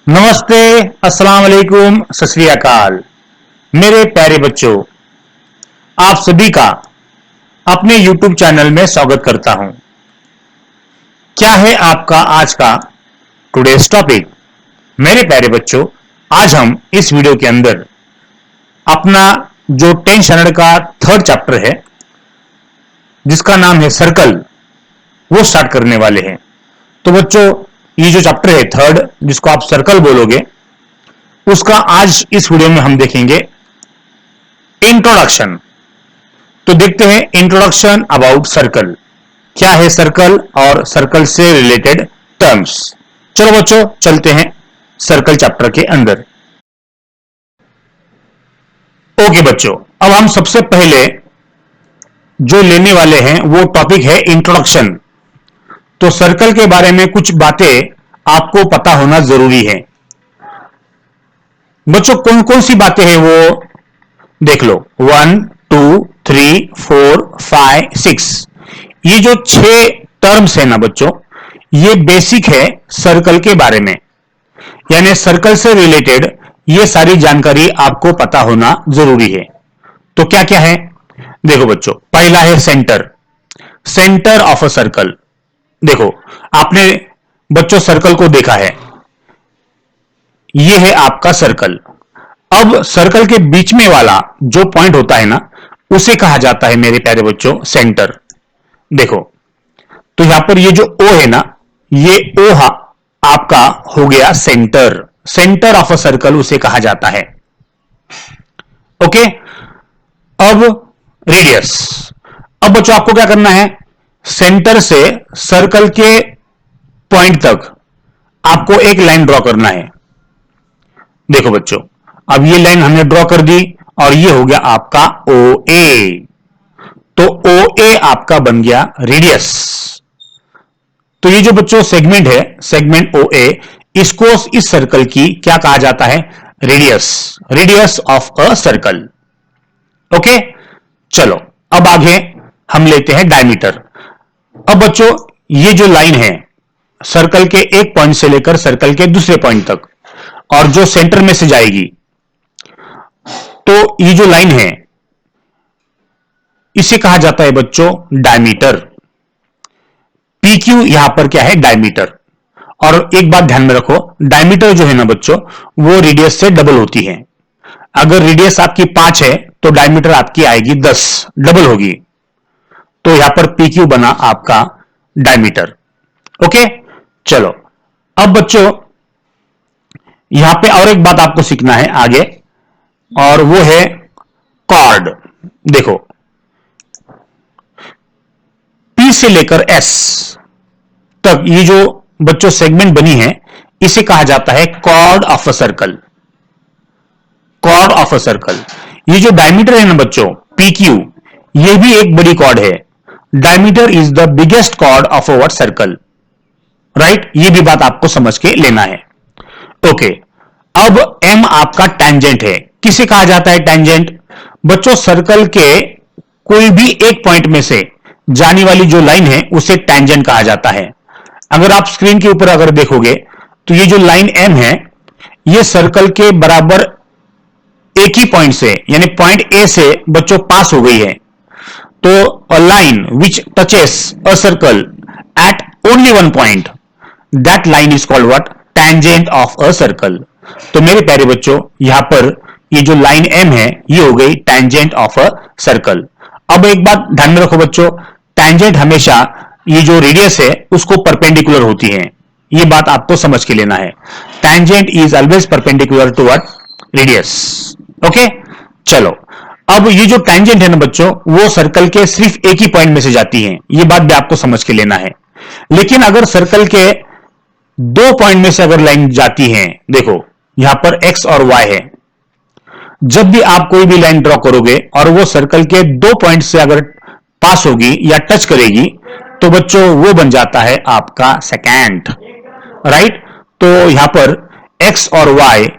नमस्ते, अस्सलाम वालेकुम, सत श्री अकाल। मेरे प्यारे बच्चों, आप सभी का अपने YouTube चैनल में स्वागत करता हूं। क्या है आपका आज का टुडेस टॉपिक? मेरे प्यारे बच्चों, आज हम इस वीडियो के अंदर अपना जो 10th स्टैंडर्ड का थर्ड चैप्टर है, जिसका नाम है सर्कल, वो स्टार्ट करने वाले हैं। तो बच्चों, ये जो चैप्टर है थर्ड, जिसको आप सर्कल बोलोगे, उसका आज इस वीडियो में हम देखेंगे इंट्रोडक्शन। तो देखते हैं इंट्रोडक्शन अबाउट सर्कल, क्या है सर्कल और सर्कल से रिलेटेड टर्म्स। चलो बच्चों, चलते हैं सर्कल चैप्टर के अंदर। ओके बच्चों, अब हम सबसे पहले जो लेने वाले हैं वो टॉपिक है इंट्रोडक्शन। तो सर्कल के बारे में कुछ बातें आपको पता होना जरूरी है। बच्चों, कौन कौन सी बातें हैं वो देख लो। 1 2 3 4 5 6, ये जो 6 टर्म्स है ना बच्चों, ये बेसिक है सर्कल के बारे में, यानी सर्कल से रिलेटेड ये सारी जानकारी आपको पता होना जरूरी है। तो क्या क्या है देखो बच्चों। पहला है centre, centre of a circle. देखो, आपने बच्चों सर्कल को देखा है, यह है आपका सर्कल। अब सर्कल के बीच में वाला जो पॉइंट होता है ना, उसे कहा जाता है मेरे प्यारे बच्चों सेंटर। देखो, तो यहां पर ये जो ओ है ना, ये ओ आपका हो गया centre, centre of a circle उसे कहा जाता है। ओके, अब रेडियस। अब बच्चों आपको क्या करना है, सेंटर से सर्कल के पॉइंट तक आपको एक लाइन ड्रॉ करना है। देखो बच्चों, अब ये लाइन हमने ड्रॉ कर दी और ये हो गया आपका ओ ए। तो ओ ए आपका बन गया रेडियस। तो ये जो बच्चों सेगमेंट है, सेगमेंट ओ ए, इसको इस सर्कल की क्या कहा जाता है, radius, radius of a circle. Okay, चलो अब आगे हम लेते हैं डायमीटर। अब बच्चों, ये जो लाइन है सर्कल के एक पॉइंट से लेकर सर्कल के दूसरे पॉइंट तक, और जो सेंटर में से जाएगी, तो ये जो लाइन है इसे कहा जाता है बच्चों डायमीटर। PQ यहां पर क्या है, डायमीटर। और एक बात ध्यान में रखो, डायमीटर जो है ना बच्चों, वो रेडियस से डबल होती है। अगर रेडियस आपकी 5 है तो डायमीटर आपकी आएगी 10, डबल होगी। तो यहां पर PQ बना आपका डायमीटर। ओके, चलो अब बच्चों यहां पे और एक बात आपको सीखना है आगे, और वो है कॉर्ड। देखो, P से लेकर S तक ये जो बच्चों सेगमेंट बनी है, इसे कहा जाता है chord of a circle, chord of a circle. ये जो डायमीटर है ना बच्चों PQ, ये भी एक बड़ी कॉर्ड है। Diameter is the biggest chord of our circle, right. ये भी बात आपको समझ के लेना है। ओके, अब M आपका टैंजेंट है। किसे कहा जाता है टैंजेंट? बच्चों, सर्कल के कोई भी एक पॉइंट में से जाने वाली जो लाइन है उसे टैंजेंट कहा जाता है। अगर आप स्क्रीन के ऊपर अगर देखोगे तो ये जो लाइन M है, ये सर्कल के बराबर एक ही पॉइंट से, यानी पॉइंट A से बच्चों पास हो गई है। तो a line which touches a circle eight only one point, that line is called what, tangent of a circle. तो मेरे प्यारे बच्चों, यहां पर ये जो लाइन M है, ये हो गई टैंजेंट ऑफ अ सर्कल। अब एक बात ध्यान में रखो बच्चों, टैंजेंट हमेशा ये जो रेडियस है उसको परपेंडिकुलर होती है। ये बात आपको समझ के लेना है। Tangent is always perpendicular to what, radius. Okay, चलो अब ये जो टैंजेंट है ना बच्चों, वो सर्कल के सिर्फ एक ही पॉइंट में से जाती है। ये बात भी आपको समझ के लेना है। लेकिन अगर सर्कल के दो पॉइंट में से अगर लाइन जाती है, देखो यहां पर X और Y है, जब भी आप कोई भी लाइन ड्रॉ करोगे और वो सर्कल के दो पॉइंट से अगर पास होगी या टच करेगी, तो बच्चों वो बन जाता है आपका सेकेंट, राइट। तो यहां पर X और Y,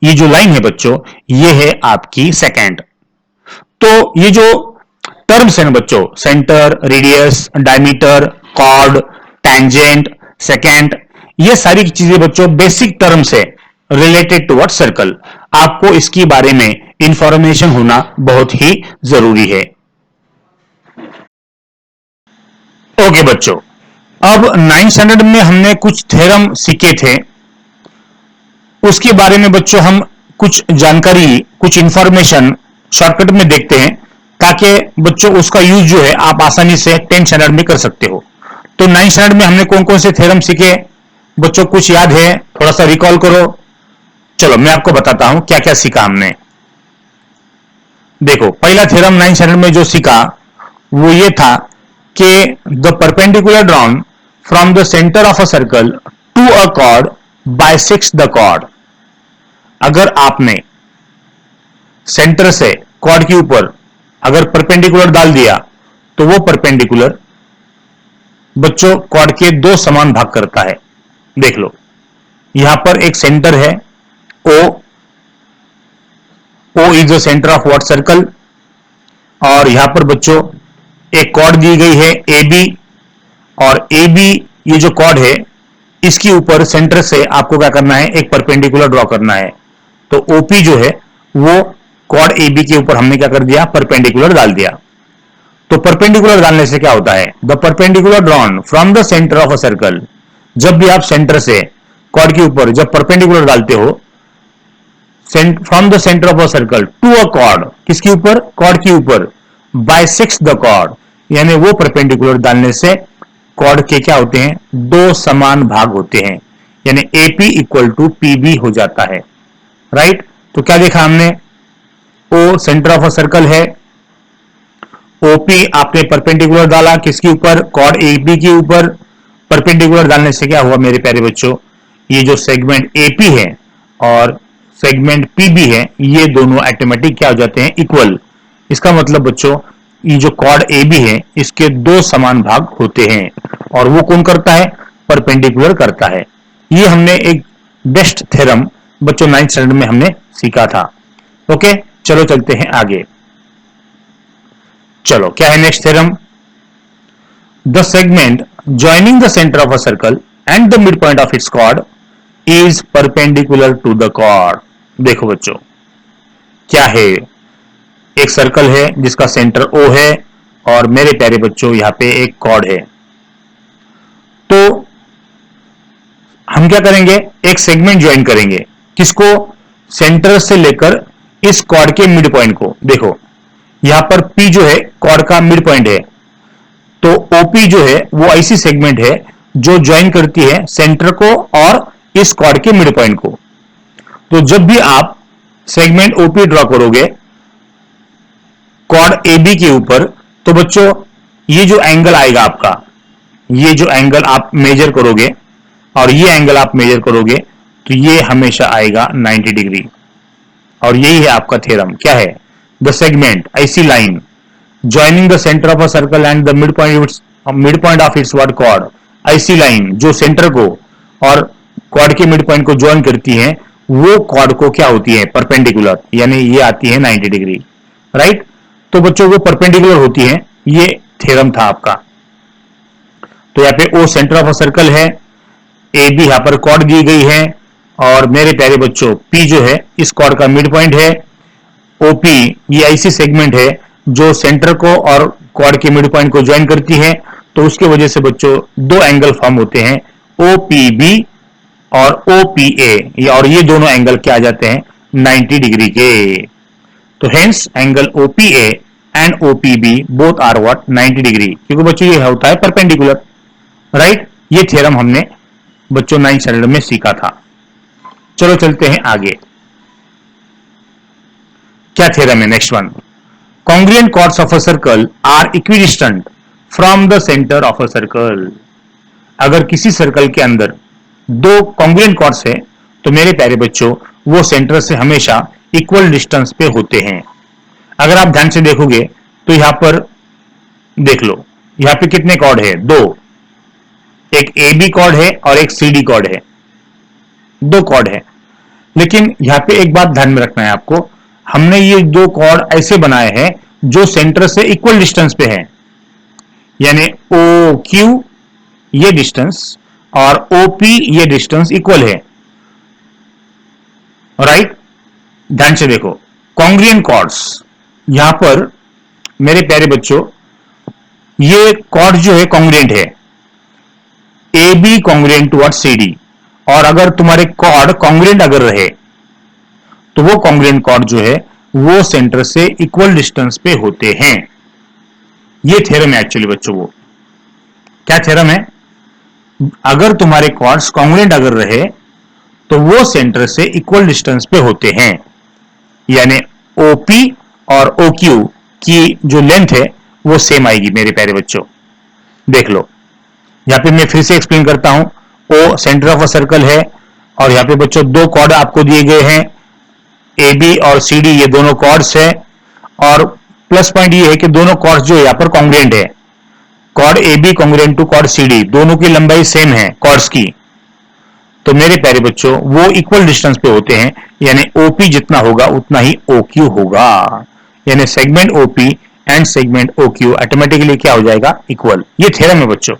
ये जो लाइन है बच्चों, ये है आपकी सेकेंड। तो ये जो टर्म्स है ना बच्चों, centre, radius, diameter, chord, tangent, secant, ये सारी चीजें बच्चों बेसिक टर्म्स है रिलेटेड टुवर्ड सर्कल। आपको इसके बारे में इंफॉर्मेशन होना बहुत ही जरूरी है। ओके बच्चों, अब 9th स्टैंडर्ड में हमने कुछ थ्योरम सीखे थे, उसके बारे में बच्चों हम कुछ जानकारी, कुछ इंफॉर्मेशन शॉर्टकट में देखते हैं, ताकि बच्चों उसका यूज जो है आप आसानी से 10th स्टैंडर्ड में कर सकते हो। तो 9th स्टैंडर्ड में हमने कौन कौन से थ्योरम सीखे बच्चों, कुछ याद है? थोड़ा सा रिकॉल करो। चलो मैं आपको बताता हूं क्या क्या सीखा हमने। देखो, पहला थ्योरम 9th स्टैंडर्ड में जो सीखा वो ये था कि the perpendicular drawn from the centre of a circle to a chord bisects the chord. अगर आपने सेंटर से कॉर्ड के ऊपर अगर परपेंडिकुलर डाल दिया तो वो परपेंडिकुलर बच्चों कॉर्ड के दो समान भाग करता है। देख लो, यहां पर एक सेंटर है O, O is the centre of what circle, और यहां पर बच्चों एक कॉर्ड दी गई है ए बी, और ए बी ये जो कॉर्ड है इसके ऊपर सेंटर से आपको क्या करना है, एक परपेंडिकुलर ड्रॉ करना है। तो ओपी जो है वो कॉर्ड ए बी के ऊपर हमने क्या कर दिया, परपेंडिकुलर डाल दिया। तो परपेंडिकुलर डालने से क्या होता है, the perpendicular drawn from the centre of a circle, जब भी आप सेंटर से कॉर्ड के ऊपर जब परपेंडिकुलर डालते हो from the centre of a circle to a chord, किसके ऊपर, कॉर्ड के ऊपर, बाइसेक्ट्स द कॉर्ड, यानी वो परपेंडिकुलर डालने से कॉर्ड के क्या होते हैं, दो समान भाग होते हैं, यानी एपी इक्वल टू पीबी हो जाता है। राइट? तो क्या देखा हमने, ओ सेंटर ऑफ अ सर्कल है, ओपी आपने परपेंडिकुलर डाला किसके ऊपर, कॉर्ड एबी के ऊपर, परपेंडिकुलर डालने से क्या हुआ मेरे प्यारे बच्चों, ये जो सेगमेंट एपी है और सेगमेंट पीबी है ये दोनों ऑटोमेटिक क्या हो जाते हैं, इक्वल। इसका मतलब बच्चों ये जो कॉर्ड एबी है इसके दो समान भाग होते हैं, और वो कौन करता है, परपेंडिकुलर करता है। ये हमने एक बेस्ट थ्योरम बच्चों 9th स्टैंडर्ड में हमने सीखा था। ओके, चलो चलते हैं आगे। चलो क्या है next theorem, the segment joining the centre of a circle and the mid point of its chord is perpendicular to the chord. देखो बच्चों क्या है, एक सर्कल है जिसका सेंटर ओ है, और मेरे प्यारे बच्चों यहां पे एक कॉर्ड है। तो हम क्या करेंगे, एक सेगमेंट ज्वाइन करेंगे, किसको, सेंटर से लेकर इस कॉर्ड के मिड पॉइंट को। देखो यहां पर P जो है कॉर्ड का मिड पॉइंट है, तो OP जो है वो ऐसी सेगमेंट है जो ज्वाइन करती है सेंटर को और इस कॉर्ड के मिड पॉइंट को। तो जब भी आप सेगमेंट OP ड्रॉ करोगे कॉर्ड AB के ऊपर, तो बच्चों ये जो एंगल आएगा आपका, ये जो एंगल आप मेजर करोगे और ये एंगल आप मेजर करोगे तो ये हमेशा आएगा 90 डिग्री। और यही है आपका थ्योरम, क्या है, द सेगमेंट ऐसी line joining the centre of a circle and the mid point of its what chord, ऐसी लाइन जो सेंटर को और कॉर्ड के मिड पॉइंट को ज्वाइन करती है वो कॉर्ड को क्या होती है, परपेंडिकुलर, यानी ये आती है 90 डिग्री। राइट? तो बच्चों वो परपेंडिकुलर होती है, ये थ्योरम था आपका। तो यहाँ पे ओ सेंटर ऑफ अ सर्कल है, ए बी यहां पर कॉर्ड दी गई है, और मेरे प्यारे बच्चों पी जो है इस कॉर्ड का मिड पॉइंट है, ओपी ये ऐसी सेगमेंट है जो सेंटर को और कॉर्ड के मिड पॉइंट को ज्वाइन करती है। तो उसके वजह से बच्चों दो एंगल फॉर्म होते हैं, ओपीबी और ओपीए, और ये दोनों एंगल क्या आ जाते हैं, 90 डिग्री के। तो hence angle O P A and O P B both are what, 90 degree, क्योंकि बच्चों ये होता है परपेंडिकुलर। राइट? ये थ्योरम हमने बच्चों 9th स्टैंडर्ड में सीखा था। चलो चलते हैं आगे, क्या थ्योरम है next one, congruent chords of a circle are equidistant from the centre of a circle. अगर किसी सर्कल के अंदर दो कॉन्ग्रुएंट कॉर्ड्स है तो मेरे प्यारे बच्चों वो सेंटर से हमेशा इक्वल डिस्टेंस पे होते हैं। अगर आप ध्यान से देखोगे तो यहां पर देख लो, यहां पे कितने कॉर्ड है, दो, एक ए बी कॉर्ड है और एक सी डी कॉर्ड है, दो कॉर्ड है। लेकिन यहां पे एक बात ध्यान में रखना है आपको, हमने ये दो कॉर्ड ऐसे बनाए हैं जो सेंटर से इक्वल डिस्टेंस पे है, यानी ओ क्यू ये डिस्टेंस और ओपी ये डिस्टेंस इक्वल है। राइट, ध्यान से देखो, कॉन्ग्रुएंट कॉर्ड्स, यहां पर मेरे प्यारे बच्चों ये कॉर्ड जो है कॉन्ग्रुएंट है, A B congruent toward C D, और अगर तुम्हारे कॉर्ड कॉन्ग्रुएंट अगर रहे तो वो कॉन्ग्रुएंट कॉर्ड जो है वो सेंटर से इक्वल डिस्टेंस पे होते हैं। ये थ्योरम है एक्चुअली बच्चों, वो क्या थ्योरम है, अगर तुम्हारे कॉर्ड्स कॉन्ग्रुएंट अगर रहे तो वो सेंटर से इक्वल डिस्टेंस पे होते हैं, यानी ओपी और ओक्यू की जो लेंथ है वो सेम आएगी मेरे प्यारे बच्चों। देख लो, यहां पे मैं फिर से एक्सप्लेन करता हूं, ओ सेंटर ऑफ अ सर्कल है, और यहां पे बच्चों दो कॉर्ड आपको दिए गए हैं, ए बी और सी डी, ये दोनों कॉर्ड्स है, और प्लस पॉइंट ये है कि दोनों कॉर्ड्स जो यहां पर कॉन्ग्रुएंट है, chord A B congruent to chord C D, दोनों की लंबाई सेम है कॉर्ड्स की, तो मेरे प्यारे बच्चों वो इक्वल डिस्टेंस पे होते हैं, यानी ओपी जितना होगा उतना ही ओक्यू होगा, यानी segment O P and segment O Q automatically क्या हो जाएगा, इक्वल। ये थ्योरम है बच्चों।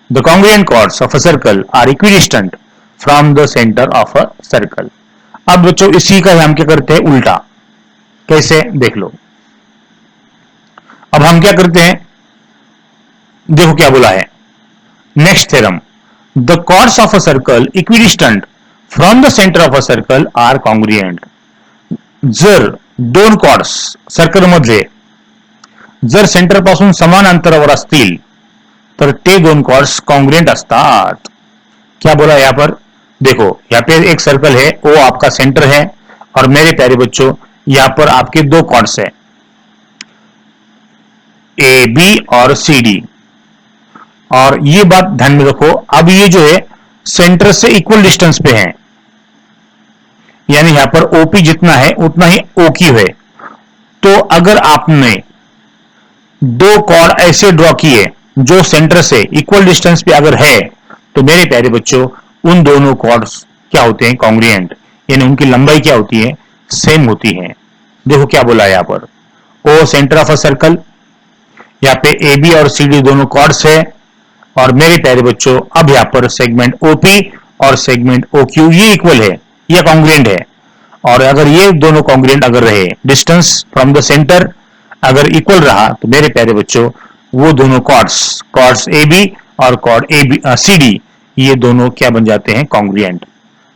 The congruent chords of a circle are equidistant from the centre of a circle. अब बच्चों इसी का हम क्या करते हैं उल्टा, कैसे देख लो, अब हम क्या करते हैं, देखो क्या बोला है, next theorem, the chords of a circle equidistant from the centre of a circle are congruent. जर दोन कॉर्ड्स सर्कल मधले जर सेंटर पासून समान अंतरावर असतील तर ते दोन कॉर्ड्स कॉन्ग्रुएंट असतात। क्या बोला यहां पर, देखो यहां पे एक सर्कल है, वो आपका सेंटर है, और मेरे प्यारे बच्चों यहां पर आपके दो कॉर्ड्स है, ए बी और सी डी, और ये बात ध्यान में रखो, अब ये जो है सेंटर से इक्वल डिस्टेंस पे है, यानी यहां पर ओपी जितना है उतना ही ओक्यू है। तो अगर आपने दो कॉर्ड ऐसे ड्रॉ किए जो सेंटर से इक्वल डिस्टेंस पे अगर है, तो मेरे प्यारे बच्चों उन दोनों कॉर्ड्स क्या होते हैं, कॉन्ग्रुएंट, यानी उनकी लंबाई क्या होती है, सेम होती है। देखो क्या बोला है यहां पर, ओ सेंटर ऑफ अ सर्कल, यहाँ पे ए बी और सी डी दोनों कॉर्ड्स है, और मेरे प्यारे बच्चों अब यहां पर सेगमेंट ओपी और सेगमेंट ओक्यू ये इक्वल है, ये कॉन्ग्रुएंट है, और अगर ये दोनों कॉन्ग्रुएंट अगर रहे, डिस्टेंस फ्रॉम द सेंटर अगर इक्वल रहा, तो मेरे प्यारे बच्चों वो दोनों कॉर्ड्स ए बी और chord A B C D, ये दोनों क्या बन जाते हैं, कॉन्ग्रुएंट।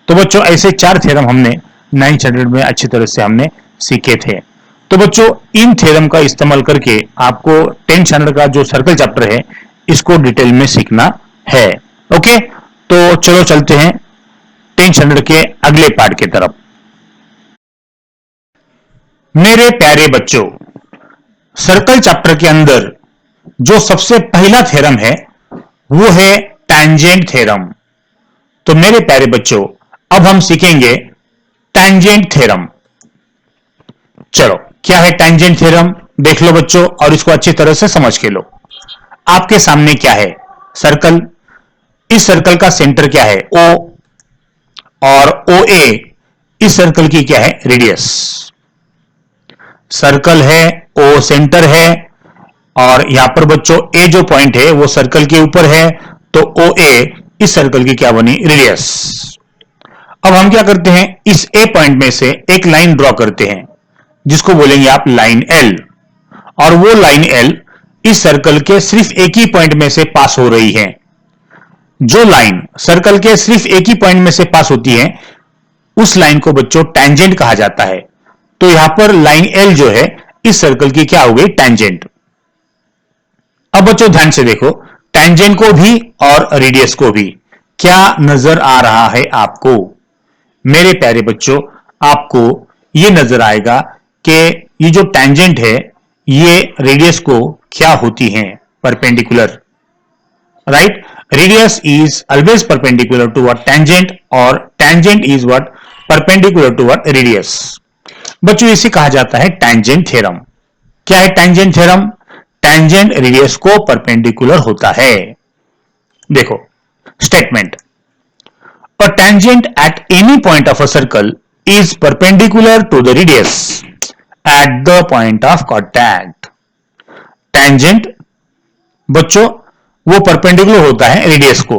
तो बच्चों ऐसे चार थ्योरम हमने 9th स्टैंडर्ड में अच्छी तरह से हमने सीखे थे। तो बच्चों इन थ्योरम का इस्तेमाल करके आपको 10th स्टैंडर्ड का जो सर्कल चैप्टर है इसको डिटेल में सीखना है। ओके, तो चलो चलते हैं 10th स्टैंडर्ड के अगले पार्ट की तरफ। मेरे प्यारे बच्चों, सर्कल चैप्टर के अंदर जो सबसे पहला थ्योरम है वो है टैंजेंट थ्योरम। तो मेरे प्यारे बच्चों अब हम सीखेंगे टैंजेंट थ्योरम। चलो क्या है टैंजेंट थ्योरम, देख लो बच्चों, और इसको अच्छी तरह से समझ के लो। आपके सामने क्या है, सर्कल, इस सर्कल का सेंटर क्या है, ओ, और ओ ए इस सर्कल की क्या है, रेडियस। सर्कल है, ओ सेंटर है, और यहां पर बच्चों ए जो पॉइंट है वो सर्कल के ऊपर है, तो ओ ए इस सर्कल की क्या बनी, रेडियस। अब हम क्या करते हैं, इस ए पॉइंट में से एक लाइन ड्रॉ करते हैं जिसको बोलेंगे आप लाइन एल, और वो लाइन एल इस सर्कल के सिर्फ एक ही पॉइंट में से पास हो रही है। जो लाइन सर्कल के सिर्फ एक ही पॉइंट में से पास होती है उस लाइन को बच्चों टैंजेंट कहा जाता है। तो यहां पर लाइन एल जो है इस सर्कल की क्या हो गई, टैंजेंट। अब बच्चों ध्यान से देखो, टैंजेंट को भी और रेडियस को भी क्या नजर आ रहा है आपको, मेरे प्यारे बच्चों आपको ये नजर आएगा कि ये जो टैंजेंट है ये रेडियस को क्या होती है, perpendicular, right. Radius is always perpendicular to what, tangent, और tangent is what, perpendicular to what, radius. बच्चों इसे कहा जाता है टैंजेंट थ्योरम। क्या है टैंजेंट थ्योरम, टैंजेंट रेडियस को परपेंडिकुलर होता है। देखो statement, a tangent at any point of a circle is perpendicular to the radius at the point of contact. Tangent बच्चों वो परपेंडिकुलर होता है रेडियस को,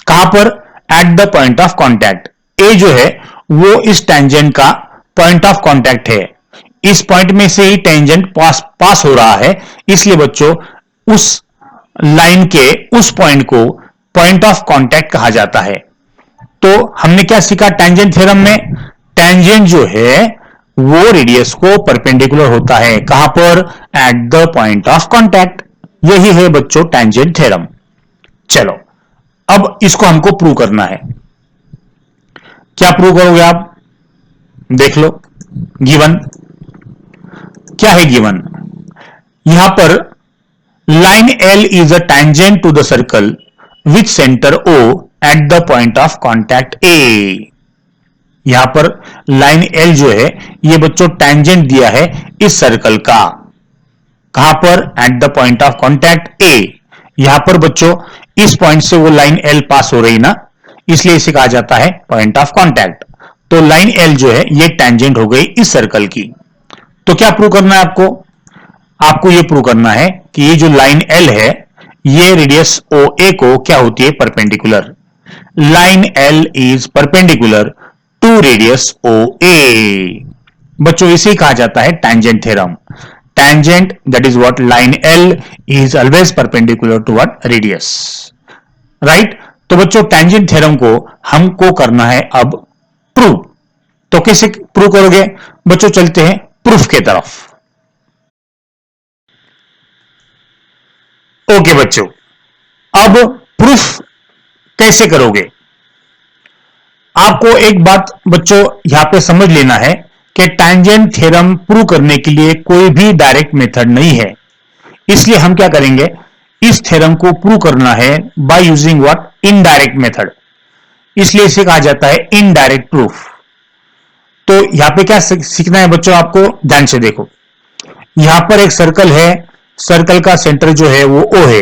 कहां पर, at the point of contact. A जो है वो इस टेंजेंट का पॉइंट ऑफ कांटेक्ट है। इस पॉइंट में से ही टेंजेंट पास हो रहा है, इसलिए बच्चों उस लाइन के उस पॉइंट को पॉइंट ऑफ कांटेक्ट कहा जाता है। तो हमने क्या सीखा टेंजेंट थ्योरम में? टेंजेंट जो है वो रेडियस को परपेंडिकुलर होता है, कहां पर? At the point of contact. यही है बच्चों टेंजेंट थ्योरम। चलो अब इसको हमको प्रूव करना है। क्या प्रूव करोगे आप? देख लो गिवन क्या है। गिवन यहां पर line L is a tangent to the circle with centre O at the point of contact A। यहां पर लाइन L जो है ये बच्चों टेंजेंट दिया है इस सर्कल का, कहां पर? At the point of contact A। यहां पर बच्चों इस पॉइंट से वो लाइन L पास हो रही ना, इसलिए इसे कहा जाता है पॉइंट ऑफ कांटेक्ट। तो लाइन L जो है ये टेंजेंट हो गई इस सर्कल की। तो क्या प्रूव करना है आपको? आपको ये प्रूव करना है कि ये जो लाइन L है ये रेडियस OA को क्या होती है? Perpendicular. Line L is perpendicular to radius OA। बच्चों इसे कहा जाता है tangent theorem. Tangent that is what? Line L is always perpendicular to what? Radius. Right. तो बच्चों टेंजेंट थ्योरम को हमको करना है अब प्रूव। तो कैसे प्रूव करोगे? बच्चों चलते हैं प्रूफ की तरफ। ओके बच्चों, अब प्रूफ कैसे करोगे? आपको एक बात बच्चों यहां पे समझ लेना है कि टेंजेंट थ्योरम प्रूव करने के लिए कोई भी डायरेक्ट मेथड नहीं है। इसलिए हम क्या करेंगे? इस थ्योरम को प्रूव करना है by using what? Indirect method. इसलिए इसे कहा जाता है इनडायरेक्ट प्रूफ। तो यहां पे क्या सीखना है बच्चों आपको? ध्यान से देखो। यहां पर एक सर्कल है, सर्कल का सेंटर जो है वो O है।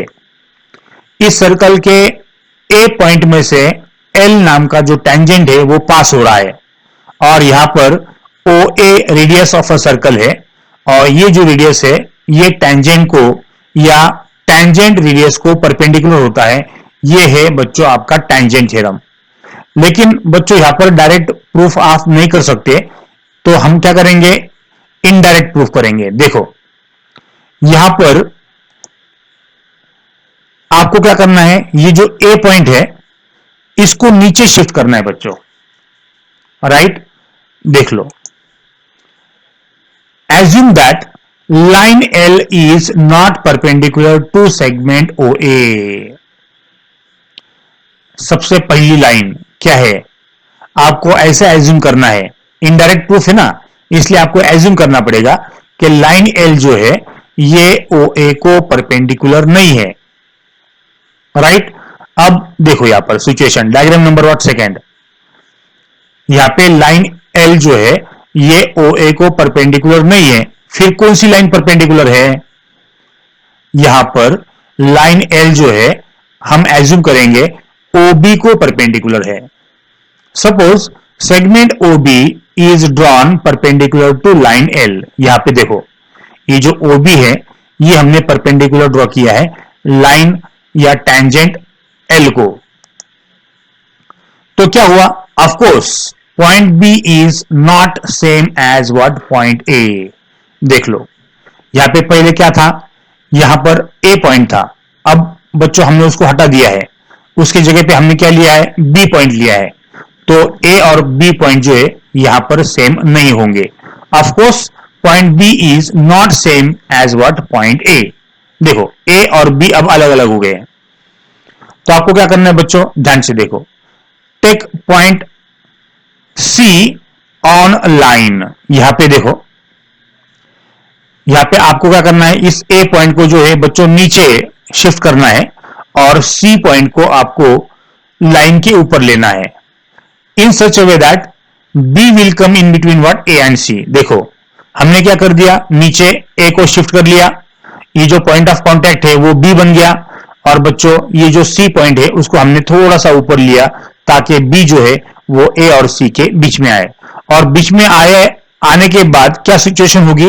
इस सर्कल के A पॉइंट में से L नाम का जो टेंजेंट है वो पास हो रहा है, और यहां पर OA radius of a circle है, और ये जो रेडियस है ये टेंजेंट को या टेंजेंट रेडियस को परपेंडिकुलर होता है। ये है बच्चों आपका टेंजेंट थ्योरम। लेकिन बच्चों यहां पर डायरेक्ट प्रूफ आप नहीं कर सकते, तो हम क्या करेंगे? इनडायरेक्ट प्रूफ करेंगे। देखो यहां पर आपको क्या करना है? ये जो A पॉइंट है इसको नीचे शिफ्ट करना है बच्चों। राइट। देख लो, assume that line L is not perpendicular to segment OA। सबसे पहली लाइन क्या है? आपको ऐसा एज्यूम करना है, इनडायरेक्ट प्रूफ है ना, इसलिए आपको एज्यूम करना पड़ेगा कि लाइन L जो है ये OA को परपेंडिकुलर नहीं है। राइट। अब देखो यहां पर situation diagram number what? Second. यहां पे लाइन L जो है ये OA को परपेंडिकुलर नहीं है। फिर कौन सी लाइन परपेंडिकुलर है? यहां पर लाइन L जो है हम एज्यूम करेंगे OB को परपेंडिकुलर है। Suppose segment OB is drawn perpendicular to line L। यहां पे देखो ये जो OB है ये हमने परपेंडिकुलर ड्रॉ किया है लाइन या टेंजेंट L को। तो क्या हुआ? Of course point B is not same as what? Point A। देख लो यहां पे पहले क्या था? यहां पर A पॉइंट था। अब बच्चों हमने उसको हटा दिया है, उसकी जगह पे हमने क्या लिया है? B पॉइंट लिया है। तो A और B पॉइंट जो है यहां पर सेम नहीं होंगे। Of course point B is not same as what? Point A। देखो A और B अब अलग अलग हो गए। तो आपको क्या करना है बच्चों? ध्यान से देखो। Take point C on line. यहां पे देखो, यहां पे आपको क्या करना है? इस A पॉइंट को जो है बच्चों नीचे शिफ्ट करना है, और C पॉइंट को आपको लाइन के ऊपर लेना है in such a way that B will come in between what? A and C। देखो हमने क्या कर दिया? नीचे A को शिफ्ट कर लिया, ये जो पॉइंट ऑफ कांटेक्ट है वो B बन गया, और बच्चों ये जो C पॉइंट है उसको हमने थोड़ा सा ऊपर लिया ताकि B जो है वो A और C के बीच में आए। और बीच में आने के बाद क्या सिचुएशन होगी?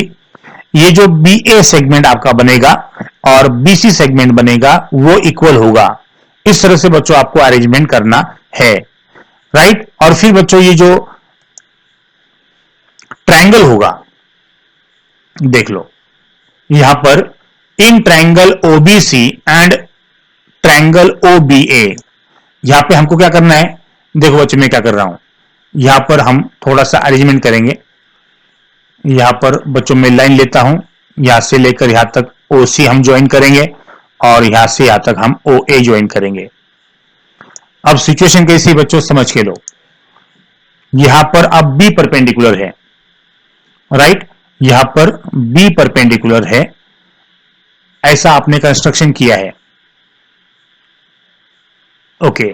ये जो BA सेगमेंट आपका बनेगा और BC सेगमेंट बनेगा वो इक्वल होगा। इस तरह से बच्चों आपको अरेंजमेंट करना है। राइट। और फिर बच्चों ये जो ट्रायंगल होगा, देख लो यहां पर in triangle OBC and triangle OBA, यहां पे हमको क्या करना है, देखो बच्चे मैं क्या कर रहा हूं, यहां पर हम थोड़ा सा अरेंजमेंट करेंगे। यहां पर बच्चों में लाइन लेता हूं, यहां से लेकर यहां तक ओसी हम ज्वाइन करेंगे और यहां से यहां तक हम ओए ज्वाइन करेंगे। अब सिचुएशन कैसी बच्चों समझ के लो, यहां पर अब बी परपेंडिकुलर है, राइट, यहां पर बी परपेंडिकुलर है, ऐसा आपने कंस्ट्रक्शन किया है। ओके,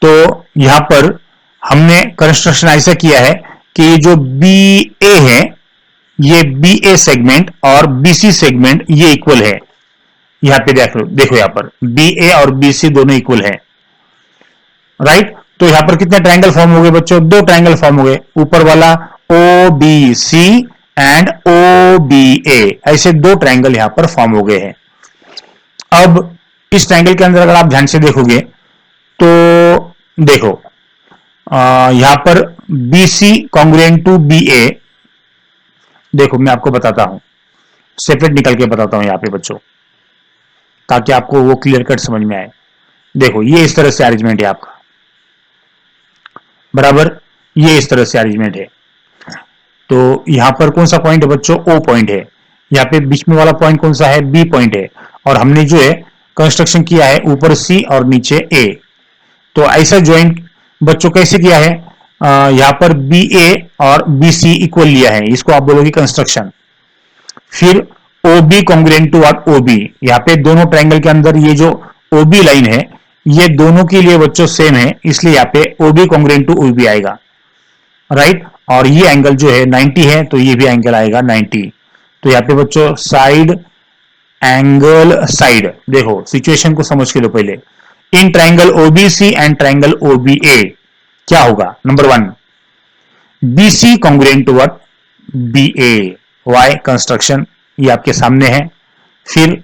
तो यहां पर हमने कंस्ट्रक्शन ऐसा किया है कि जो बी ए है, ये बी ए सेगमेंट और बीसी सेगमेंट ये इक्वल है। यहां पे देखो यहां पर बी ए और बी सी दोनों इक्वल है, राइट। तो यहां पर कितने ट्रायंगल फॉर्म हो गए बच्चों, दो ट्रायंगल फॉर्म हो गए, ऊपर वाला O B C and O B A, ऐसे दो ट्रायंगल यहां पर फॉर्म हो गए हैं। अब इस ट्रायंगल के अंदर अगर आप ध्यान से देखोगे तो देखो यहां पर B C congruent to B A, देखो मैं आपको बताता हूं, सेपरेट निकल के बताता हूं यहां पे बच्चों, ताकि आपको वो क्लियर कट समझ में आए। देखो ये इस तरह से अरेंजमेंट है आपका, बराबर, ये इस तरह से अरेंजमेंट है। तो यहां पर कौन सा पॉइंट है बच्चों, ओ पॉइंट है, यहां पे बीच में वाला पॉइंट कौन सा है, बी पॉइंट है, और हमने जो है कंस्ट्रक्शन किया है ऊपर सी और नीचे ए। तो ऐसा ज्वाइंट बच्चों कैसे किया है, यहां पर बी ए और बी सी इक्वल लिया है, इसको आप बोलोगे कंस्ट्रक्शन। फिर O B congruent to what, O B, यहाँ पे दोनों ट्रायंगल के अंदर ये जो ओ बी लाइन है ये दोनों के लिए बच्चों सेम है, इसलिए यहाँ पे O B congruent to O B आएगा, राइट। और ये एंगल जो है 90 है, तो ये भी एंगल आएगा 90। तो यहाँ पे बच्चों साइड एंगल साइड, देखो सिचुएशन को समझ के लो पहले, in triangle OBC and triangle OBA क्या होगा, number one BC congruent to what, B A, why construction ये आपके सामने है। फिर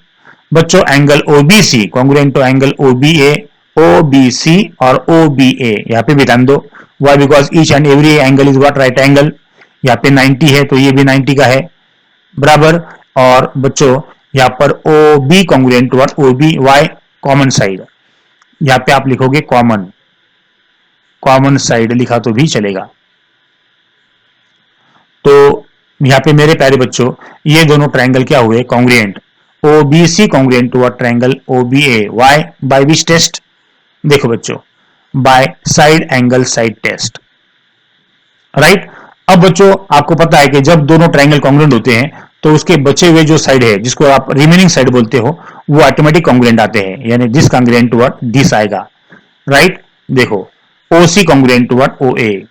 बच्चों angle OBC congruent to angle OBA, OBC और ओबीए, यहां पे भी ध्यान दो, why because each and every angle is what, right angle, यहाँ पे 90 है तो ये भी 90 का है, बराबर। और बच्चों यहां पर O B congruent to what, O B, why common side, यहां पे आप लिखोगे कॉमन, कॉमन साइड लिखा तो भी चलेगा। तो यहां पे मेरे प्यारे बच्चों ये दोनों ट्रायंगल क्या हुए, congruent, O B C congruent to what, triangle O B A, why by which test, देखो बच्चों by side angle side test, right. अब बच्चों आपको पता है कि जब दोनों ट्रायंगल कॉन्ग्रुएंट होते हैं तो उसके बचे हुए जो साइड है जिसको आप रिमेनिंग साइड बोलते हो वो ऑटोमेटिक कॉन्ग्रुएंट आते हैं, यानी this congruent to what, this आएगा, राइट। देखो O C congruent to what, O A,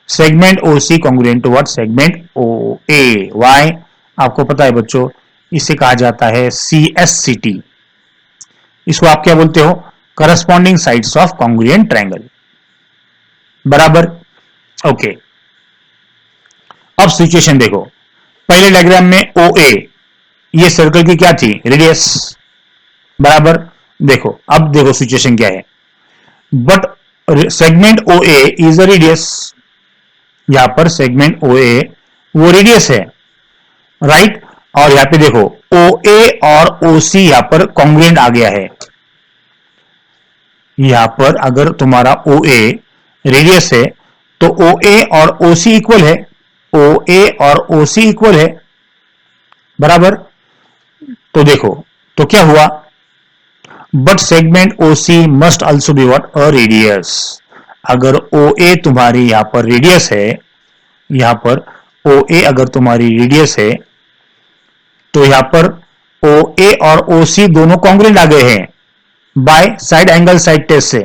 segment O C congruent to what, segment O A, why आपको पता है बच्चों इसे कहा जाता है सी एस सी टी, इसको आप क्या बोलते हो, corresponding sides of congruent triangle, बराबर। ओके, अब सिचुएशन देखो, पहले डायग्राम में ओ ए ये सर्कल की क्या थी, रेडियस, बराबर। देखो अब देखो सिचुएशन क्या है, but segment O A is a radius, यहां पर सेगमेंट ओ ए वो रेडियस है, राइट। और यहां पे देखो ओ ए और ओ सी यहां पर कॉन्ग्रुएंट आ गया है, यहां पर अगर तुम्हारा ओ ए रेडियस है तो ओ ए और ओ सी इक्वल है, ओ ए और ओ सी इक्वल है, बराबर। तो देखो तो क्या हुआ, but segment O C must also be what, a radius, अगर ओ ए तुम्हारी यहां पर रेडियस है, यहां पर ओ ए अगर तुम्हारी रेडियस है तो यहां पर ओ ए और ओ सी दोनों कॉन्ग्रुएंट आ गए हैं by side angle side test से।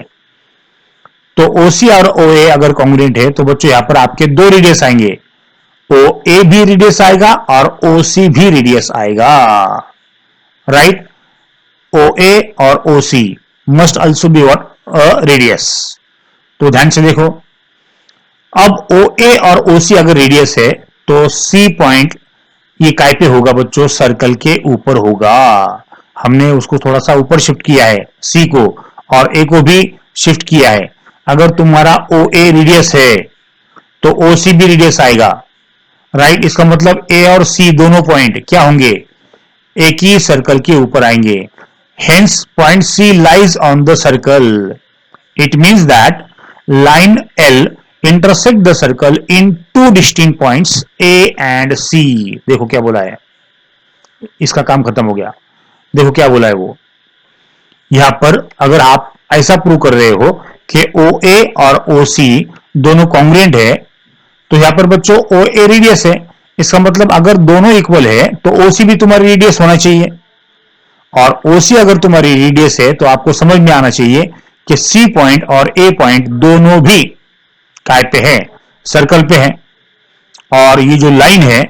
तो ओ सी और ओ ए अगर कॉन्ग्रुएंट है तो बच्चों यहां पर आपके दो रेडियस आएंगे, ओ ए भी रेडियस आएगा और ओ सी भी रेडियस आएगा, राइट। ओ ए और O C must also be what, a radius. तो ध्यान से देखो, अब ओ ए और ओ सी अगर रेडियस है तो सी पॉइंट ये काय पे होगा बच्चों, सर्कल के ऊपर होगा, हमने उसको थोड़ा सा ऊपर शिफ्ट किया है सी को, और ए को भी शिफ्ट किया है। अगर तुम्हारा ओ ए रेडियस है तो ओ सी भी रेडियस आएगा, राइट। इसका मतलब ए और सी दोनों पॉइंट क्या होंगे, एक ही सर्कल के ऊपर आएंगे। Hence point C lies on the circle. It means that line L intersect the circle in two distinct points A and C. देखो क्या बोला है, इसका काम खत्म हो गया। देखो क्या बोला है वो, यहां पर अगर आप ऐसा प्रूव कर रहे हो कि ओ ए और ओ सी दोनों कॉन्ग्रुएंट है, तो यहां पर बच्चों ओ ए रेडियस है। इसका मतलब अगर दोनों इक्वल है तो ओ सी भी तुम्हारी रेडियस होना चाहिए, और ओ सी अगर तुम्हारी रेडियस है तो आपको समझ में आना चाहिए कि सी पॉइंट और ए पॉइंट दोनों भी काय पे है, सर्कल पे है। और ये जो लाइन है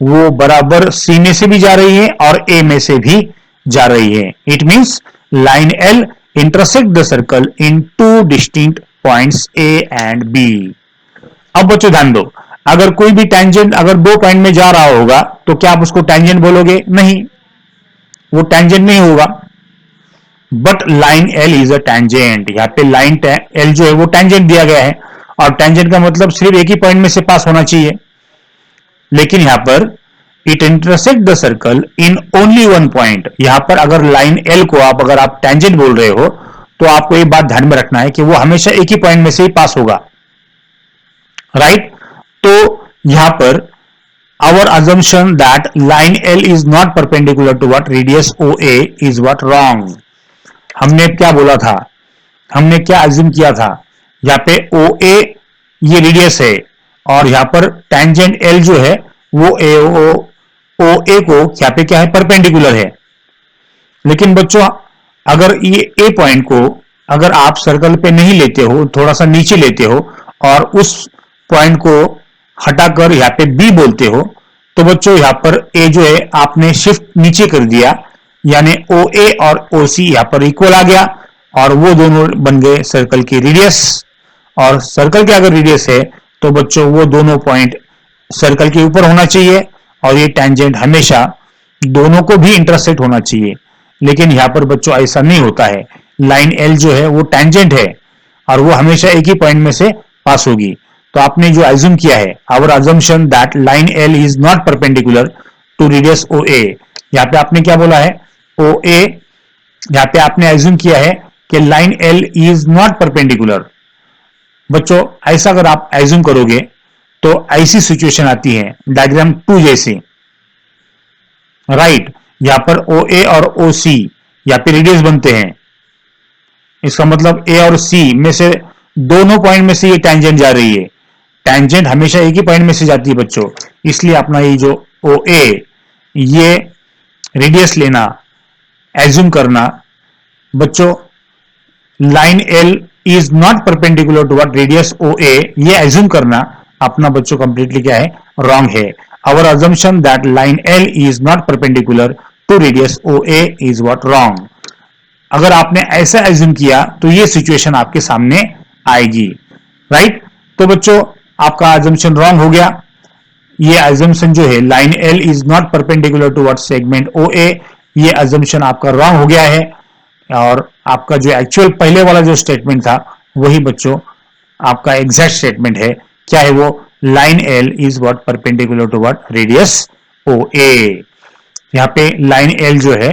वो बराबर सी में से भी जा रही है और ए में से भी जा रही है। It means line L intersect the circle in two distinct points A and B. अब बच्चों ध्यान दो, अगर कोई भी टेंजेंट अगर दो पॉइंट में जा रहा होगा तो क्या आप उसको टेंजेंट बोलोगे? नहीं, वो टेंजेंट नहीं होगा। But line L is a tangent. यहां पे लाइन एल जो है वो टेंजेंट दिया गया है, और टेंजेंट का मतलब सिर्फ एक ही पॉइंट में से पास होना चाहिए। लेकिन यहां पर it intersect the circle in only one point. यहां पर अगर लाइन एल को अगर आप टेंजेंट बोल रहे हो तो आपको एक बात ध्यान में रखना है कि वो हमेशा एक ही पॉइंट में से ही पास होगा, राइट। तो यहां पर our assumption that line L is not perpendicular to what radius OA is what wrong। हमने क्या बोला था, हमने क्या अज्यूम किया था, यहां पे OA ये रेडियस है और यहां पर टेंजेंट L जो है वो OA को यहां पे क्या है, परपेंडिकुलर है। लेकिन बच्चों अगर ये ए पॉइंट को अगर आप सर्कल पे नहीं लेते हो, थोड़ा सा नीचे लेते हो और उस पॉइंट को हटाकर यहां पे बी बोलते हो, तो बच्चों यहां पर ए जो है आपने शिफ्ट नीचे कर दिया, यानी ओ ए और ओ सी यहां पर इक्वल आ गया और वो दोनों बन गए सर्कल की रेडियस। और सर्कल के अगर रेडियस है तो बच्चों वो दोनों पॉइंट सर्कल के ऊपर होना चाहिए और ये टेंजेंट हमेशा दोनों को भी इंटरसेक्ट होना चाहिए। लेकिन यहां पर बच्चों ऐसा नहीं होता है, लाइन एल जो है वो टेंजेंट है और वो हमेशा एक ही पॉइंट में से पास होगी। तो आपने जो अज्यूम किया है, our assumption that line L is not perpendicular to radius O A, यहां पे आपने क्या बोला है, ओ ए, यहां पे आपने अज्यूम किया है कि line L is not perpendicular. बच्चों ऐसा अगर आप अज्यूम करोगे तो ऐसी सिचुएशन आती है डायग्राम 2 जैसे, राइट। यहां पर ओ ए और ओ सी यहां पे रेडियस बनते हैं। इसका मतलब ए और सी में से दोनों पॉइंट में से ये टेंजेंट जा रही है। टेंजेंट हमेशा एक ही पॉइंट में से जाती है बच्चों, इसलिए अपना ये जो ओ ए ये रेडियस लेना, एज्यूम करना बच्चों line L is not perpendicular to what radius O A, ये एज्यूम करना अपना बच्चों कंप्लीटली क्या है, रॉन्ग है। Our assumption that line L is not perpendicular to radius O A is what wrong. अगर आपने ऐसा एज्यूम किया तो ये सिचुएशन आपके सामने आएगी, राइट। तो बच्चों आपका अजम्पशन रॉन्ग हो गया। ये अजम्पशन जो है line L is not perpendicular to what segment O A, ये अजम्पशन आपका रॉन्ग हो गया है और आपका जो एक्चुअल पहले वाला जो स्टेटमेंट था वही बच्चों आपका एग्जैक्ट स्टेटमेंट है। क्या है वो, line L is what perpendicular to what radius O A. यहाँ पे लाइन एल जो है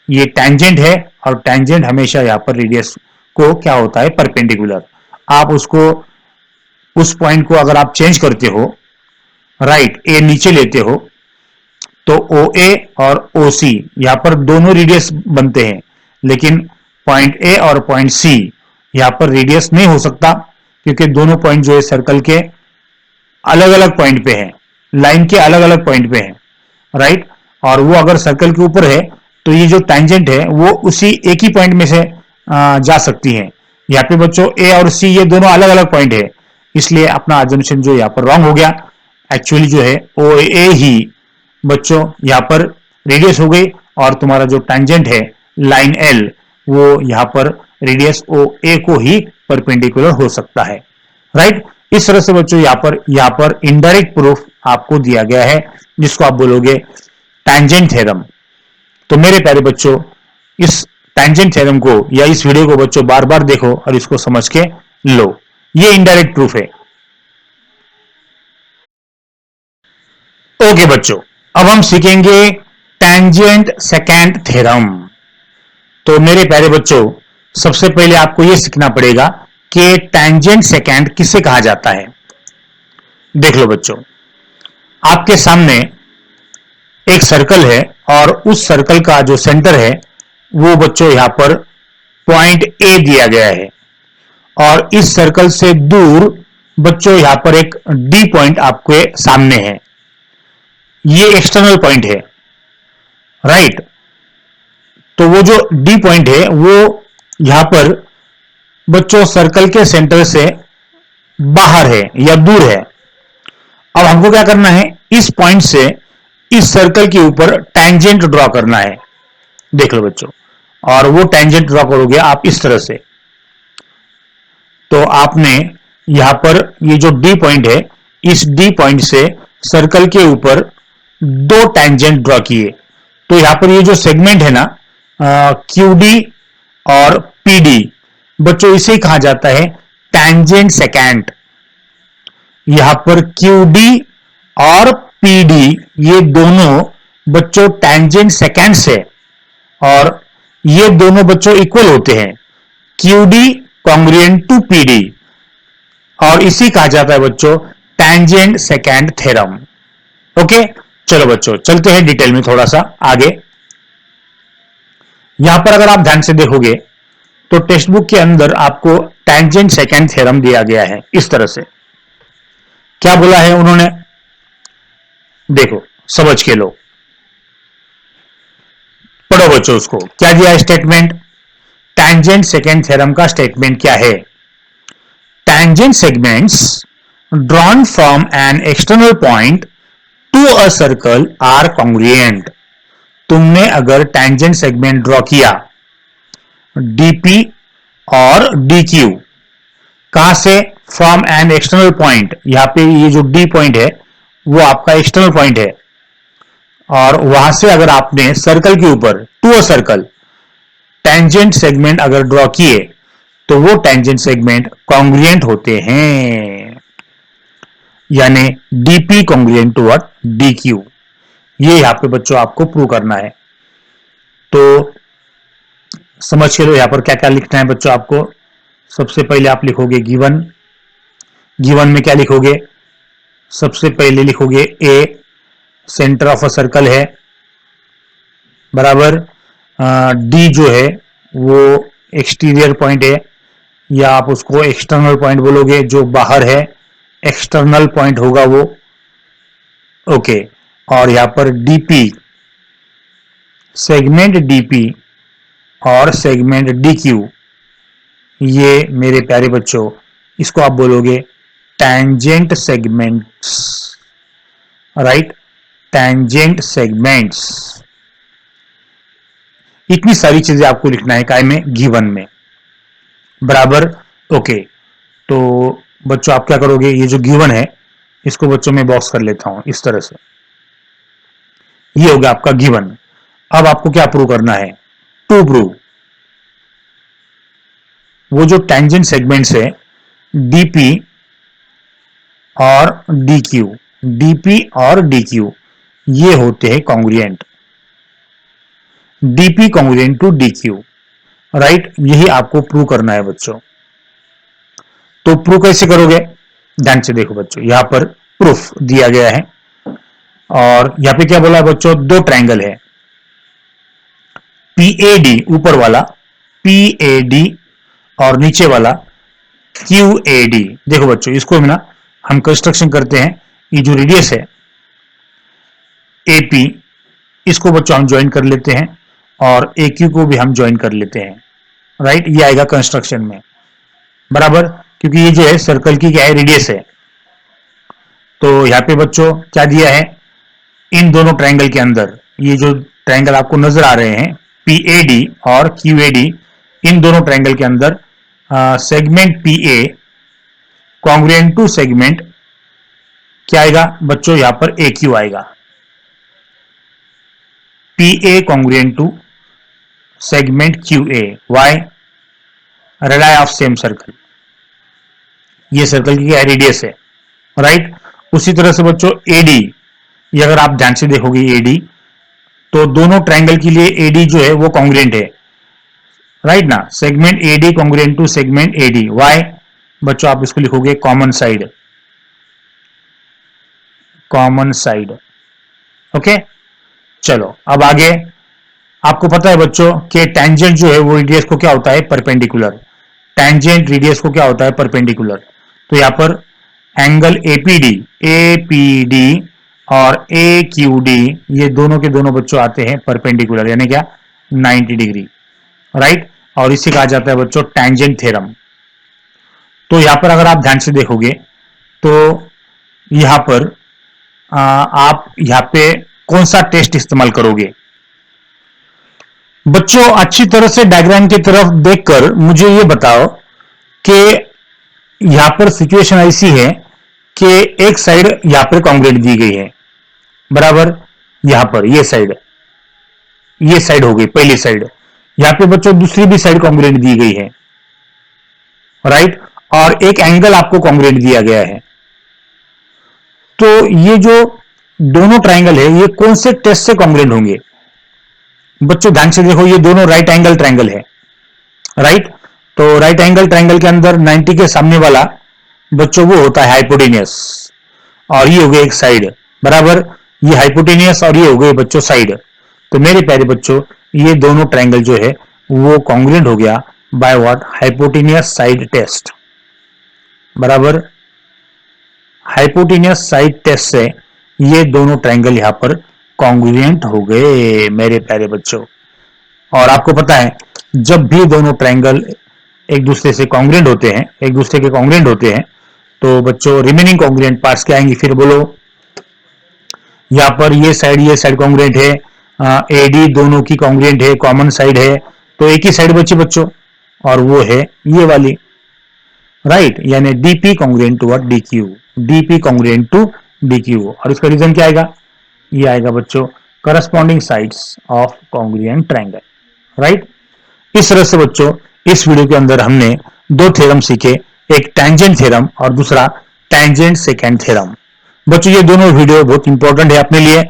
ये टेंजेंट है और टेंजेंट हमेशा यहाँ पर रेडियस को क्या होता है, परपेंडिकुलर। आप उसको उस पॉइंट को अगर आप चेंज करते हो, राइट, ए नीचे लेते हो तो ओ ए और ओ सी यहां पर दोनों रेडियस बनते हैं, लेकिन पॉइंट ए और पॉइंट सी यहां पर रेडियस नहीं हो सकता क्योंकि दोनों पॉइंट जो है सर्कल के अलग अलग पॉइंट पे हैं, लाइन के अलग अलग पॉइंट पे हैं, राइट। और वो अगर सर्कल के ऊपर है तो ये जो टेंजेंट है वो उसी एक ही पॉइंट में से जा सकती है। यहाँ पे बच्चों ए और सी ये दोनों अलग अलग पॉइंट है, इसलिए अपना अजम्पशन जो यहाँ पर रॉन्ग हो गया। एक्चुअली जो है ओ ए ही बच्चों यहाँ पर रेडियस हो गई और तुम्हारा जो टेंजेंट है लाइन एल वो यहाँ पर रेडियस ओ ए को ही परपेंडिकुलर हो सकता है, राइट। इस तरह से बच्चों यहाँ पर इनडायरेक्ट प्रूफ आपको दिया गया है जिसको आप बोलोगे टेंजेंट थ्योरम। तो मेरे प्यारे बच्चों इस टेंजेंट थ्योरम को या इस वीडियो को बच्चों बार बार देखो और इसको समझ के लो, ये इनडायरेक्ट प्रूफ है। ओके बच्चों, अब हम सीखेंगे टेंजेंट सेकेंड थ्योरम। तो मेरे प्यारे बच्चों, सबसे पहले आपको यह सीखना पड़ेगा कि टेंजेंट सेकेंड किसे कहा जाता है। देख लो बच्चों, आपके सामने एक सर्कल है और उस सर्कल का जो सेंटर है वो बच्चों यहां पर पॉइंट ए दिया गया है, और इस सर्कल से दूर बच्चों यहां पर एक डी पॉइंट आपके सामने है। ये एक्सटर्नल पॉइंट है, राइट। तो वो जो डी पॉइंट है वो यहां पर बच्चों सर्कल के सेंटर से बाहर है या दूर है। अब हमको क्या करना है, इस पॉइंट से इस सर्कल के ऊपर टेंजेंट ड्रॉ करना है। देख लो बच्चों, और वो टेंजेंट ड्रॉ करोगे आप इस तरह से। तो आपने यहां पर ये जो डी पॉइंट है, इस डी पॉइंट से सर्कल के ऊपर दो टेंजेंट ड्रॉ किए। तो यहां पर ये जो सेगमेंट है ना, क्यू डी और पी डी, बच्चों इसे कहा जाता है टेंजेंट सेकेंड। यहां पर क्यू डी और पी डी ये दोनों बच्चों टेंजेंट सेकेंड्स है, और ये दोनों बच्चों इक्वल होते हैं, Q D congruent to P D, और इसी कहा जाता है बच्चों टेंजेंट सेकेंड थ्योरम। ओके, चलो बच्चों चलते हैं डिटेल में थोड़ा सा आगे। यहां पर अगर आप ध्यान से देखोगे तो टेक्स्ट बुक के अंदर आपको टेंजेंट सेकेंड थ्योरम दिया गया है इस तरह से। क्या बोला है उन्होंने, देखो समझ के लो, पढ़ो बच्चों उसको। क्या दिया है स्टेटमेंट, टेंजेंट सेकेंड थ्योरम का स्टेटमेंट क्या है। Tangent segments drawn from an external point to a circle are congruent. तुमने अगर टेंजेंट सेगमेंट ड्रॉ किया डीपी और डीक्यू, कहां से, फ्रॉम एन एक्सटर्नल पॉइंट, यहां पे ये जो डी पॉइंट है वो आपका एक्सटर्नल पॉइंट है, और वहां से अगर आपने सर्कल के ऊपर to a circle tangent segment अगर ड्रॉ किए तो वो टेंजेंट सेगमेंट कॉन्ग्रुएंट होते हैं, यानी DP congruent to what, DQ. ये यहां पे बच्चों आपको प्रूव करना है। तो समझ के लो यहां पर क्या क्या लिखना है बच्चों आपको। सबसे पहले आप लिखोगे गिवन। गिवन में क्या लिखोगे, सबसे पहले लिखोगे ए, सेंटर ऑफ अ सर्कल है, बराबर। डी जो है वो एक्सटीरियर पॉइंट है, या आप उसको एक्सटर्नल पॉइंट बोलोगे, जो बाहर है, एक्सटर्नल पॉइंट होगा वो। ओके, और यहां पर डीपी, सेगमेंट डीपी और सेगमेंट डीक्यू, ये मेरे प्यारे बच्चों इसको आप बोलोगे tangent segments, right, tangent segments. इतनी सारी चीजें आपको लिखना है काय में, गिवन में, बराबर। ओके, तो बच्चों आप क्या करोगे, ये जो गिवन है इसको बच्चों में बॉक्स कर लेता हूं इस तरह से। ये हो गया आपका गिवन। अब आपको क्या प्रूव करना है, टू प्रूव वो जो टेंजेंट सेगमेंट्स है डीपी और डीक्यू, डीपी और डीक्यू ये होते हैं congruent, DP congruent to DQ, right. यही आपको प्रूव करना है बच्चों। तो प्रूव कैसे करोगे, ध्यान से देखो बच्चों, यहां पर प्रूफ दिया गया है, और यहां पे क्या बोला है बच्चों, दो ट्रायंगल है, पीएडी ऊपर वाला पीएडी और नीचे वाला क्यूएडी। देखो बच्चों इसको ना हम कंस्ट्रक्शन करते हैं, ये जो रेडियस है एपी, इसको बच्चों हम ज्वाइन कर लेते हैं, और एक्यू को भी हम ज्वाइन कर लेते हैं, राइट। ये आएगा कंस्ट्रक्शन में, बराबर, क्योंकि ये जो है सर्कल की क्या है, रेडियस है। तो यहां पे बच्चों क्या दिया है, इन दोनों ट्रायंगल के अंदर, ये जो ट्रायंगल आपको नजर आ रहे हैं पीएडी और क्यूएडी, इन दोनों ट्रायंगल के अंदर segment PA congruent to segment क्या आएगा बच्चों, यहां पर ए क्यू आएगा, PA congruent to segment Q A, why, radii of same circle, ये सर्कल की क्या रेडियस है, राइट। उसी तरह से बच्चों एडी ये अगर आप ध्यान से देखोगे एडी, तो दोनों ट्रायंगल के लिए एडी जो है वो कॉन्ग्रुएंट है, राइट ना। Segment AD congruent to segment AD, why बच्चों आप इसको लिखोगे common side, common side. Okay, चलो अब आगे। आपको पता है बच्चों कि टेंजेंट जो है वो रेडियस को क्या होता है, परपेंडिकुलर। टेंजेंट रेडियस को क्या होता है, परपेंडिकुलर। तो यहां पर एंगल एपीडी, एपीडी और एक्यूडी ये दोनों के दोनों बच्चों आते हैं परपेंडिकुलर, यानी क्या 90 डिग्री, राइट। और इसे कहा जाता है बच्चों टेंजेंट थ्योरम। तो यहां पर अगर आप ध्यान से देखोगे तो यहां पर आप यहां पे कौन सा टेस्ट इस्तेमाल करोगे बच्चों? अच्छी तरह से डायग्राम की तरफ देखकर मुझे ये बताओ कि यहां पर सिचुएशन ऐसी है कि एक साइड यहां पर कॉन्क्रीट दी गई है, बराबर। यहां पर ये साइड हो गई पहली साइड। यहां पे बच्चों दूसरी भी साइड कॉन्क्रीट दी गई है, राइट। और एक एंगल आपको कॉन्क्रीट दिया गया है। तो ये जो दोनों ट्रायंगल है ये कौन से टेस्ट से कॉन्क्रीट होंगे बच्चों? ध्यान से देखो, ये दोनों राइट एंगल ट्रायंगल है, राइट। तो राइट एंगल ट्रायंगल के अंदर 90 के सामने वाला बच्चों वो होता है हाइपोटेनियस, और ये हो गए एक साइड, बराबर। ये हाइपोटेनियस और ये हो गए बच्चों साइड। तो मेरे प्यारे बच्चों ये दोनों ट्रायंगल जो है वो कॉन्ग्रुएंट हो गया by what, hypotenuse side test, बराबर। हाइपोटेनियस साइड टेस्ट से ये दोनों ट्रायंगल यहां पर कॉन्ग्रुएंट हो गए मेरे प्यारे बच्चों। और आपको पता है जब भी दोनों ट्रायंगल एक दूसरे से कॉन्ग्रुएंट होते हैं, एक दूसरे के कॉन्ग्रुएंट होते हैं, तो बच्चों रिमेनिंग कॉन्ग्रुएंट पार्ट्स क्या आएंगे, फिर बोलो। यहां पर ये साइड कॉन्ग्रुएंट है, एडी दोनों की कॉन्ग्रुएंट है, कॉमन साइड है, तो एक ही साइड बची बच्चों, और वो है ये वाली, राइट। यानी DP congruent to DQ, DP congruent to DQ. और इसका रीजन क्या आएगा, ये आएगा बच्चों corresponding sides of congruent triangle, right. इस तरह से बच्चों इस वीडियो के अंदर हमने दो थ्योरम सीखे, एक टेंजेंट थ्योरम और दूसरा टेंजेंट सेकेंड थ्योरम। बच्चों ये दोनों वीडियो बहुत इंपॉर्टेंट है अपने लिए,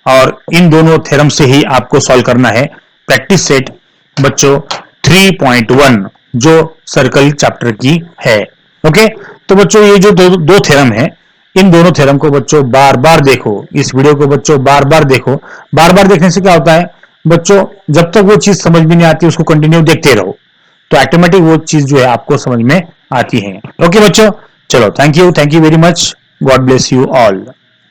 और इन दोनों थ्योरम से ही आपको सॉल्व करना है प्रैक्टिस सेट बच्चों 3.1 जो सर्कल चैप्टर की है। ओके, तो बच्चों ये जो दो थ्योरम है, इन दोनों थ्योरम को बच्चों बार बार देखो, इस वीडियो को बच्चों बार बार देखो। बार बार देखने से क्या होता है बच्चों, जब तक वो चीज समझ में नहीं आती उसको कंटिन्यू देखते रहो, तो ऑटोमेटिक वो चीज जो है आपको समझ में आती है। ओके बच्चों, चलो thank you very much, God bless you all.